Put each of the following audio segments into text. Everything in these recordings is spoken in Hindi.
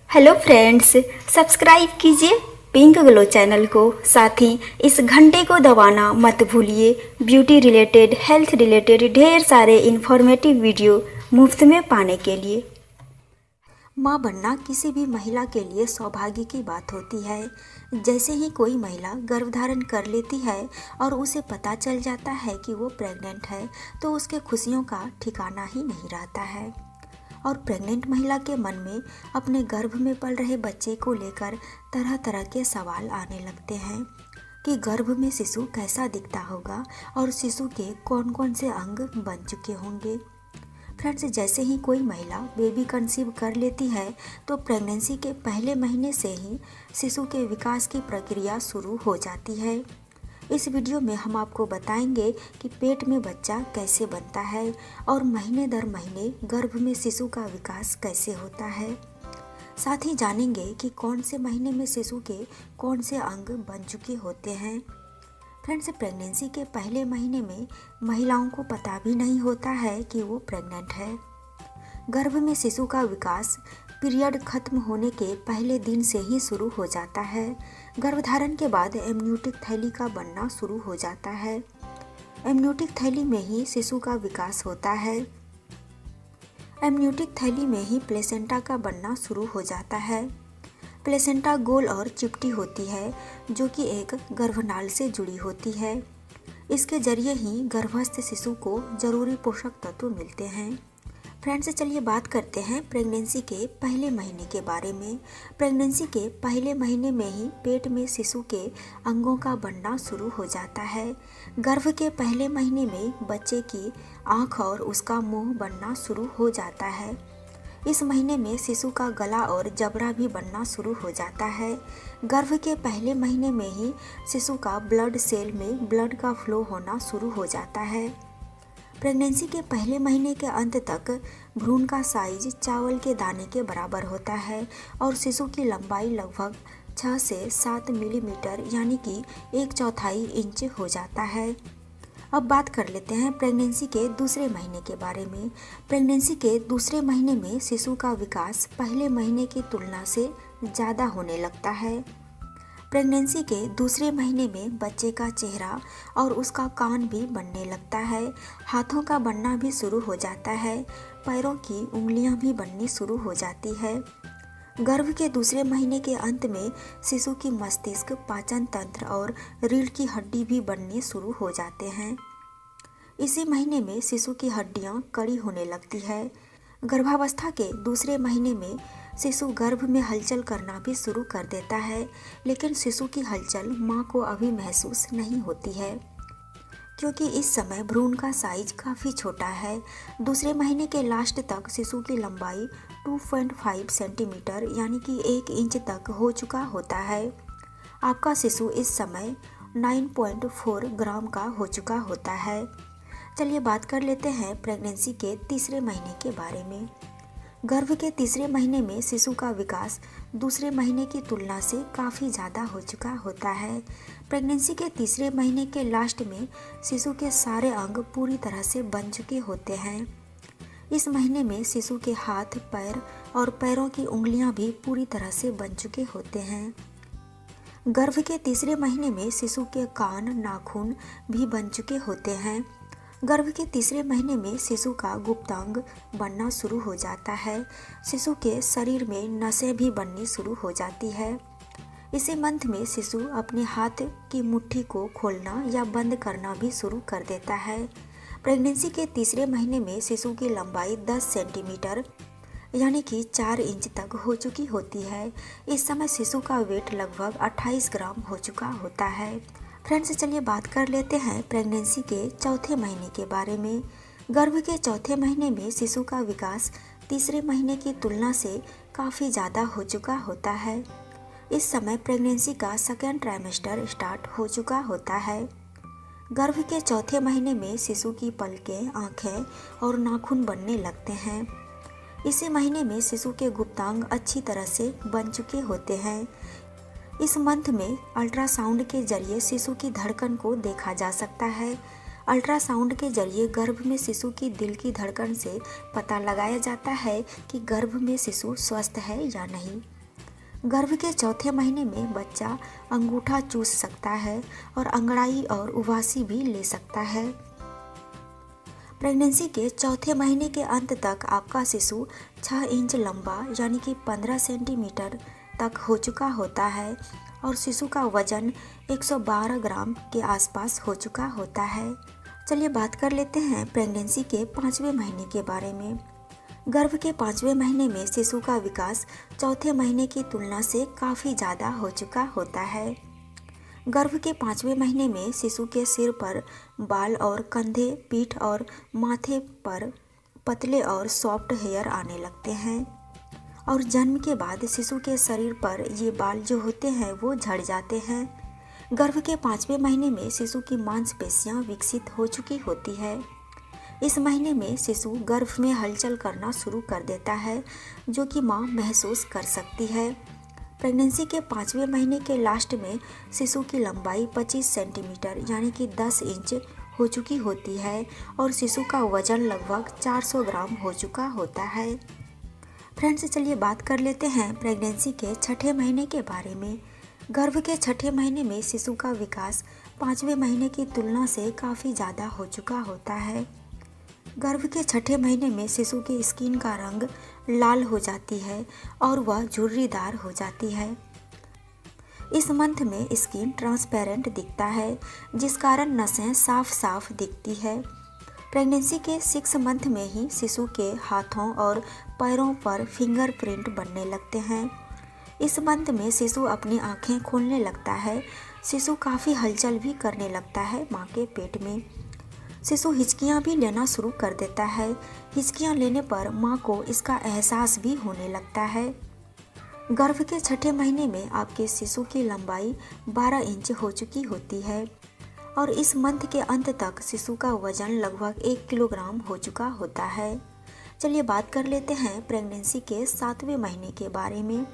हेलो फ्रेंड्स, सब्सक्राइब कीजिए पिंक ग्लो चैनल को। साथ ही इस घंटे को दबाना मत भूलिए। ब्यूटी रिलेटेड, हेल्थ रिलेटेड ढेर सारे इन्फॉर्मेटिव वीडियो मुफ्त में पाने के लिए। माँ बनना किसी भी महिला के लिए सौभाग्य की बात होती है। जैसे ही कोई महिला गर्भधारण कर लेती है और उसे पता चल जाता है कि वो प्रेग्नेंट है, तो उसके खुशियों का ठिकाना ही नहीं रहता है। और प्रेग्नेंट महिला के मन में अपने गर्भ में पल रहे बच्चे को लेकर तरह तरह के सवाल आने लगते हैं कि गर्भ में शिशु कैसा दिखता होगा और शिशु के कौन कौन से अंग बन चुके होंगे। फ्रेंड्स, जैसे ही कोई महिला बेबी कंसीव कर लेती है तो प्रेगनेंसी के पहले महीने से ही शिशु के विकास की प्रक्रिया शुरू हो जाती है। इस वीडियो में हम आपको बताएंगे कि पेट में बच्चा कैसे बनता है और महीने दर महीने गर्भ में शिशु का विकास कैसे होता है। साथ ही जानेंगे कि कौन से महीने में शिशु के कौन से अंग बन चुके होते हैं। फ्रेंड्स, प्रेगनेंसी के पहले महीने में महिलाओं को पता भी नहीं होता है कि वो प्रेग्नेंट है। गर्भ में शिशु का विकास पीरियड खत्म होने के पहले दिन से ही शुरू हो जाता है। गर्भधारण के बाद एमनियोटिक थैली का बनना शुरू हो जाता है। एमनियोटिक थैली में ही शिशु का विकास होता है। एमनियोटिक थैली में ही प्लेसेंटा का बनना शुरू हो जाता है। प्लेसेंटा गोल और चिपटी होती है, जो कि एक गर्भनाल से जुड़ी होती है। इसके जरिए ही गर्भस्थ शिशु को जरूरी पोषक तत्व मिलते हैं। फ्रेंड्स, चलिए बात करते हैं प्रेगनेंसी के पहले महीने के बारे में। प्रेगनेंसी के पहले महीने में ही पेट में शिशु के अंगों का बनना शुरू हो जाता है। गर्भ के पहले महीने में बच्चे की आँख और उसका मुंह बनना शुरू हो जाता है। इस महीने में शिशु का गला और जबड़ा भी बनना शुरू हो जाता है। गर्भ के पहले महीने में ही शिशु का ब्लड सेल में ब्लड का फ्लो होना शुरू हो जाता है। प्रेगनेंसी के पहले महीने के अंत तक भ्रूण का साइज चावल के दाने के बराबर होता है और शिशु की लंबाई लगभग 6 से 7 मिलीमीटर यानी कि 1/4 इंच हो जाता है। अब बात कर लेते हैं प्रेगनेंसी के दूसरे महीने के बारे में। प्रेगनेंसी के दूसरे महीने में शिशु का विकास पहले महीने की तुलना से ज़्यादा होने लगता है। प्रेगनेंसी के दूसरे महीने में बच्चे का चेहरा और उसका कान भी बनने लगता है। हाथों का बनना भी शुरू हो जाता है। पैरों की उंगलियां भी बननी शुरू हो जाती है। गर्भ के दूसरे महीने के अंत में शिशु की मस्तिष्क, पाचन तंत्र और रीढ़ की हड्डी भी बनने शुरू हो जाते हैं। इसी महीने में शिशु की हड्डियां कड़ी होने लगती है। गर्भावस्था के दूसरे महीने में शिशु गर्भ में हलचल करना भी शुरू कर देता है, लेकिन शिशु की हलचल माँ को अभी महसूस नहीं होती है, क्योंकि इस समय भ्रूण का साइज काफ़ी छोटा है। दूसरे महीने के लास्ट तक शिशु की लंबाई 2.5 सेंटीमीटर यानी कि 1 इंच तक हो चुका होता है। आपका शिशु इस समय 9.4 ग्राम का हो चुका होता है। चलिए बात कर लेते हैं प्रेगनेंसी के तीसरे महीने के बारे में। गर्भ के तीसरे महीने में शिशु का विकास दूसरे महीने की तुलना से काफ़ी ज़्यादा हो चुका होता है। प्रेगनेंसी के तीसरे महीने के लास्ट में शिशु के सारे अंग पूरी तरह से बन चुके होते हैं। इस महीने में शिशु के हाथ, पैर और पैरों की उंगलियां भी पूरी तरह से बन चुके होते हैं। गर्भ के तीसरे महीने में शिशु के कान, नाखून भी बन चुके होते हैं। गर्भ के तीसरे महीने में शिशु का गुप्तांग बनना शुरू हो जाता है। शिशु के शरीर में नसें भी बननी शुरू हो जाती है। इसी मंथ में शिशु अपने हाथ की मुट्ठी को खोलना या बंद करना भी शुरू कर देता है। प्रेगनेंसी के तीसरे महीने में शिशु की लंबाई 10 सेंटीमीटर यानी कि 4 इंच तक हो चुकी होती है। इस समय शिशु का वेट लगभग 28 ग्राम हो चुका होता है। फ्रेंड्स, चलिए बात कर लेते हैं प्रेगनेंसी के चौथे महीने के बारे में। गर्भ के चौथे महीने में शिशु का विकास तीसरे महीने की तुलना से काफ़ी ज़्यादा हो चुका होता है। इस समय प्रेगनेंसी का सेकेंड ट्राइमेस्टर स्टार्ट हो चुका होता है। गर्भ के चौथे महीने में शिशु की पलकें, आँखें और नाखून बनने लगते हैं। इसी महीने में शिशु के गुप्तांग अच्छी तरह से बन चुके होते हैं। इस मंथ में अल्ट्रासाउंड के जरिए शिशु की धड़कन को देखा जा सकता है। अल्ट्रासाउंड के जरिए गर्भ में शिशु की दिल की धड़कन से पता लगाया जाता है कि गर्भ में शिशु स्वस्थ है या नहीं। गर्भ के चौथे महीने में बच्चा अंगूठा चूस सकता है और अंगड़ाई और उबासी भी ले सकता है। प्रेगनेंसी के चौथे महीने के अंत तक आपका शिशु 6 इंच लंबा यानी कि 15 सेंटीमीटर तक हो चुका होता है और शिशु का वजन 112 ग्राम के आसपास हो चुका होता है। चलिए बात कर लेते हैं प्रेगनेंसी के 5वें महीने के बारे में। गर्भ के 5वें महीने में शिशु का विकास चौथे महीने की तुलना से काफ़ी ज़्यादा हो चुका होता है। गर्भ के 5वें महीने में शिशु के सिर पर बाल और कंधे, पीठ और माथे पर पतले और सॉफ्ट हेयर आने लगते हैं और जन्म के बाद शिशु के शरीर पर ये बाल जो होते हैं वो झड़ जाते हैं। गर्भ के 5वें महीने में शिशु की मांसपेशियां विकसित हो चुकी होती है। इस महीने में शिशु गर्भ में हलचल करना शुरू कर देता है जो कि मां महसूस कर सकती है। प्रेगनेंसी के 5वें महीने के लास्ट में शिशु की लंबाई 25 सेंटीमीटर यानी कि 10 इंच हो चुकी होती है और शिशु का वजन लगभग 400 ग्राम हो चुका होता है। फ्रेंड्स, चलिए बात कर लेते हैं प्रेगनेंसी के 6ठे महीने के बारे में। गर्भ के 6ठे महीने में शिशु का विकास 5वें महीने की तुलना से काफ़ी ज़्यादा हो चुका होता है। गर्भ के 6ठे महीने में शिशु की स्किन का रंग लाल हो जाती है और वह झुर्रीदार हो जाती है। इस मंथ में स्किन ट्रांसपेरेंट दिखता है जिस कारण नसें साफ साफ दिखती है। प्रेगनेंसी के 6 मंथ में ही शिशु के हाथों और पैरों पर फिंगरप्रिंट बनने लगते हैं। इस मंथ में शिशु अपनी आंखें खोलने लगता है। शिशु काफ़ी हलचल भी करने लगता है माँ के पेट में। शिशु हिचकियाँ भी लेना शुरू कर देता है। हिचकियाँ लेने पर माँ को इसका एहसास भी होने लगता है। गर्भ के 6ठे महीने में आपके शिशु की लंबाई 12 इंच हो चुकी होती है और इस मंथ के अंत तक शिशु का वजन लगभग 1 किलोग्राम हो चुका होता है। चलिए बात कर लेते हैं प्रेगनेंसी के 7वें महीने के बारे में।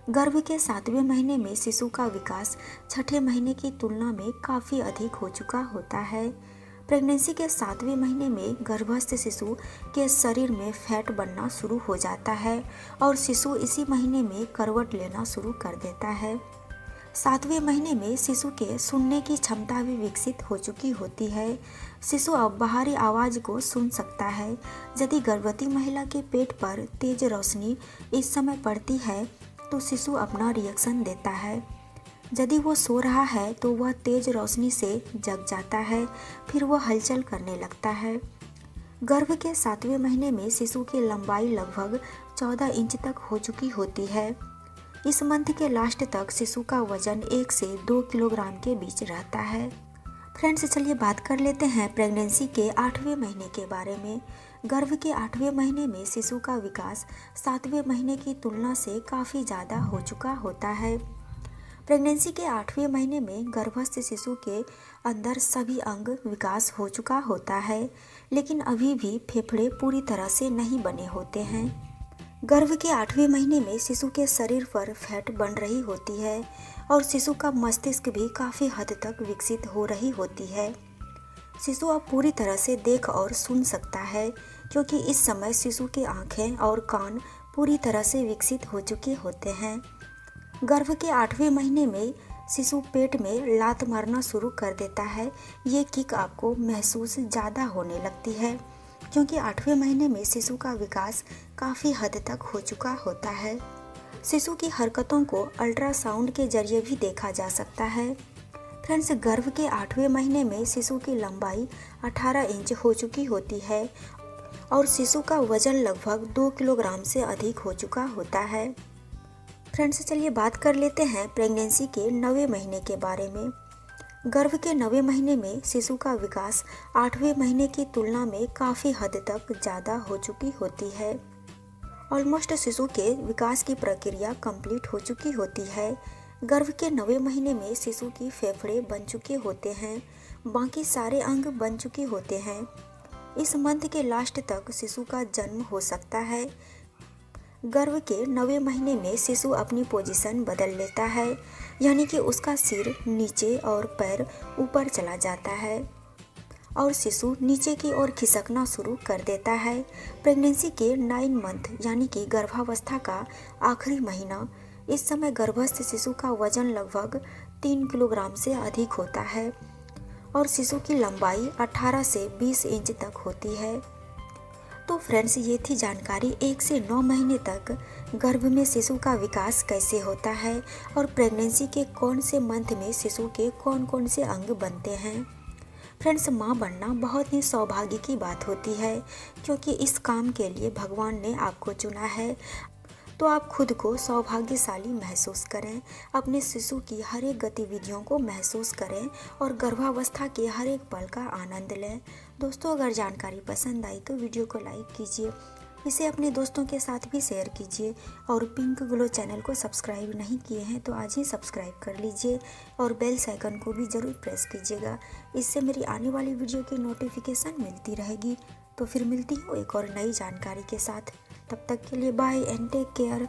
गर्भ के 7वें महीने में शिशु का विकास 6ठे महीने की तुलना में काफ़ी अधिक हो चुका होता है। प्रेगनेंसी के 7वें महीने में गर्भस्थ शिशु के शरीर में फैट बनना शुरू हो जाता है और शिशु इसी महीने में करवट लेना शुरू कर देता है। 7वें महीने में शिशु के सुनने की क्षमता भी विकसित हो चुकी होती है। शिशु अब बाहरी आवाज़ को सुन सकता है। यदि गर्भवती महिला के पेट पर तेज रोशनी इस समय पड़ती है तो शिशु अपना रिएक्शन देता है। यदि वो सो रहा है तो वह तेज रोशनी से जग जाता है, फिर वह हलचल करने लगता है। गर्भ के 7वें महीने में शिशु की लंबाई लगभग 14 इंच तक हो चुकी होती है। इस मंथ के लास्ट तक शिशु का वजन 1 से 2 किलोग्राम के बीच रहता है। फ्रेंड्स, चलिए बात कर लेते हैं प्रेगनेंसी के 8वें महीने के बारे में। गर्भ के 8वें महीने में शिशु का विकास 7वें महीने की तुलना से काफ़ी ज़्यादा हो चुका होता है। प्रेगनेंसी के 8वें महीने में गर्भस्थ शिशु के अंदर सभी अंग विकास हो चुका होता है, लेकिन अभी भी फेफड़े पूरी तरह से नहीं बने होते हैं। गर्भ के 8वें महीने में शिशु के शरीर पर फैट बन रही होती है और शिशु का मस्तिष्क भी काफ़ी हद तक विकसित हो रही होती है। शिशु अब पूरी तरह से देख और सुन सकता है क्योंकि इस समय शिशु की आँखें और कान पूरी तरह से विकसित हो चुके होते हैं। गर्भ के 8वें महीने में शिशु पेट में लात मारना शुरू कर देता है। ये किक आपको महसूस ज़्यादा होने लगती है क्योंकि 8वें महीने में शिशु का विकास काफ़ी हद तक हो चुका होता है। शिशु की हरकतों को अल्ट्रासाउंड के जरिए भी देखा जा सकता है। फ्रेंड्स, गर्भ के 8वें महीने में शिशु की लंबाई 18 इंच हो चुकी होती है और शिशु का वजन लगभग 2 किलोग्राम से अधिक हो चुका होता है। फ्रेंड्स, चलिए बात कर लेते हैं प्रेगनेंसी के 9वें महीने के बारे में। गर्भ के 9वें महीने में शिशु का विकास 8वें महीने की तुलना में काफ़ी हद तक ज़्यादा हो चुकी होती है। ऑलमोस्ट शिशु के विकास की प्रक्रिया कंप्लीट हो चुकी होती है। गर्भ के 9वें महीने में शिशु की फेफड़े बन चुके होते हैं, बाकी सारे अंग बन चुके होते हैं। इस मंथ के लास्ट तक शिशु का जन्म हो सकता है। गर्भ के 9वें महीने में शिशु अपनी पोजीशन बदल लेता है, यानी कि उसका सिर नीचे और पैर ऊपर चला जाता है और शिशु नीचे की ओर खिसकना शुरू कर देता है। प्रेगनेंसी के 9 मंथ यानी कि गर्भावस्था का आखिरी महीना इस समय गर्भस्थ शिशु का वजन लगभग 3 किलोग्राम से अधिक होता है और शिशु की लंबाई 18 से 20 इंच तक होती है। तो फ्रेंड्स, ये थी जानकारी 1 से 9 महीने तक गर्भ में शिशु का विकास कैसे होता है और प्रेगनेंसी के कौन से मंथ में शिशु के कौन कौन से अंग बनते हैं। फ्रेंड्स, माँ बनना बहुत ही सौभाग्य की बात होती है, क्योंकि इस काम के लिए भगवान ने आपको चुना है। तो आप खुद को सौभाग्यशाली महसूस करें, अपने शिशु की हर एक गतिविधियों को महसूस करें और गर्भावस्था के हर एक पल का आनंद लें। दोस्तों, अगर जानकारी पसंद आई तो वीडियो को लाइक कीजिए, इसे अपने दोस्तों के साथ भी शेयर कीजिए और पिंक ग्लो चैनल को सब्सक्राइब नहीं किए हैं तो आज ही सब्सक्राइब कर लीजिए और बेल आइकन को भी ज़रूर प्रेस कीजिएगा। इससे मेरी आने वाली वीडियो की नोटिफिकेशन मिलती रहेगी। तो फिर मिलती हूँ एक और नई जानकारी के साथ। तब तक के लिए बाय एंड टेक केयर।